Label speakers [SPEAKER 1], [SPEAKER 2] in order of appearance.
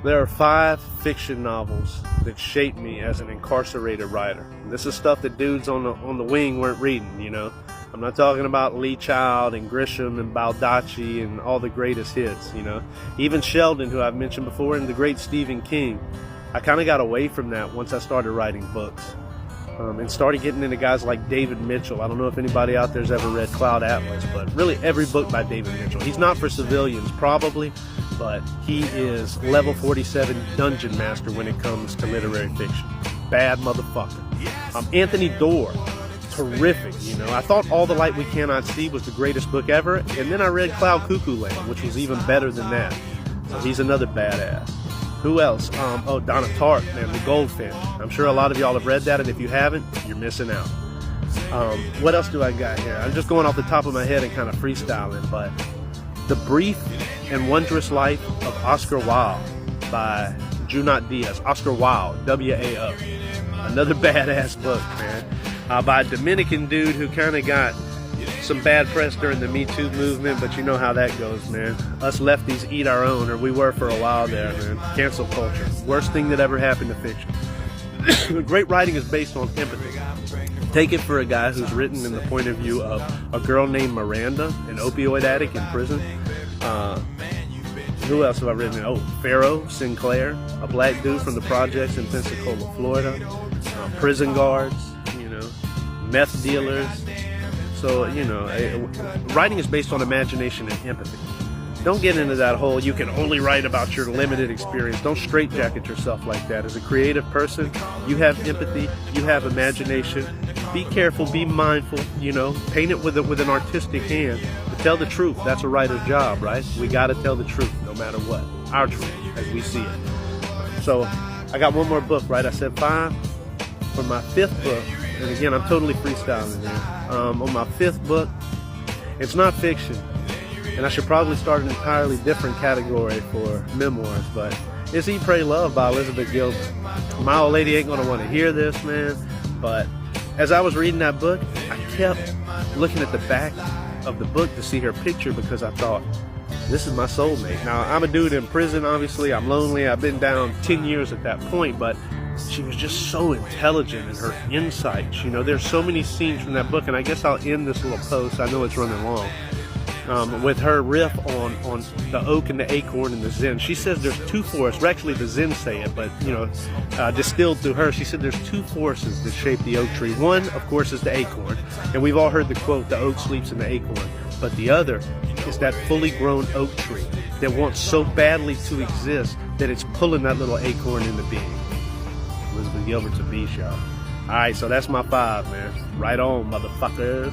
[SPEAKER 1] There are 5 fiction novels that shaped me as an incarcerated writer. And this is stuff that dudes on the wing weren't reading, you know. I'm not talking about Lee Child and Grisham and Baldacci and all the greatest hits, you know. Even Sheldon, who I've mentioned before, and the great Stephen King. I kind of got away from that once I started writing books. And started getting into guys like David Mitchell. I don't know if anybody out there's ever read Cloud Atlas, but really every book by David Mitchell. He's not for civilians, probably, but he is level 47 dungeon master when it comes to literary fiction. Bad motherfucker. Anthony Doerr, terrific, you know. I thought All the Light We Cannot See was the greatest book ever, and then I read Cloud Cuckoo Land, which was even better than that. So he's another badass. Who else? Donna Tartt, man, The Goldfinch. I'm sure a lot of y'all have read that, and if you haven't, you're missing out. What else do I got here? I'm just going off the top of my head and kind of freestyling, but The Brief and Wondrous Life of Oscar Wilde by Junot Diaz. Oscar Wilde, W-A-O. Another badass book, man. By a Dominican dude who kind of got some bad press during the Me Too movement, but you know how that goes, man. Us lefties eat our own, or we were for a while there, man. Cancel culture. Worst thing that ever happened to fiction. Great writing is based on empathy. Take it for a guy who's written in the point of view of a girl named Miranda, an opioid addict in prison. Who else have I written? Pharaoh Sinclair, a black dude from the projects in Pensacola, Florida. Prison guards, you know, meth dealers. So, you know, writing is based on imagination and empathy. Don't get into that whole, you can only write about your limited experience. Don't straitjacket yourself like that. As a creative person, you have empathy, you have imagination. Be careful, be mindful, you know, paint it with an artistic hand. But tell the truth. That's a writer's job, right? We got to tell the truth no matter what. Our truth, as we see it. So, I got one more book, right? I said 5. For my 5th book, and again, I'm totally freestyling here. On my 5th book, it's not fiction, and I should probably start an entirely different category for memoirs, but it's Eat, Pray, Love by Elizabeth Gilbert. My old lady ain't gonna want to hear this, man, but as I was reading that book, I kept looking at the back of the book to see her picture because I thought, this is my soulmate. Now, I'm a dude in prison, obviously. I'm lonely. I've been down 10 years at that point, but she was just so intelligent in her insights. You know, there's so many scenes from that book, and I guess I'll end this little post. I know it's running long. With her riff on the oak and the acorn and the zen. She says there's 2 forces. Actually, the zen say it, but, you know, distilled through her, she said there's 2 forces that shape the oak tree. One, of course, is the acorn. And we've all heard the quote, the oak sleeps in the acorn. But the other is that fully grown oak tree that wants so badly to exist that it's pulling that little acorn into being. Elizabeth Gilbert's a beast, y'all. Alright, so that's my 5, man. Right on, motherfuckers.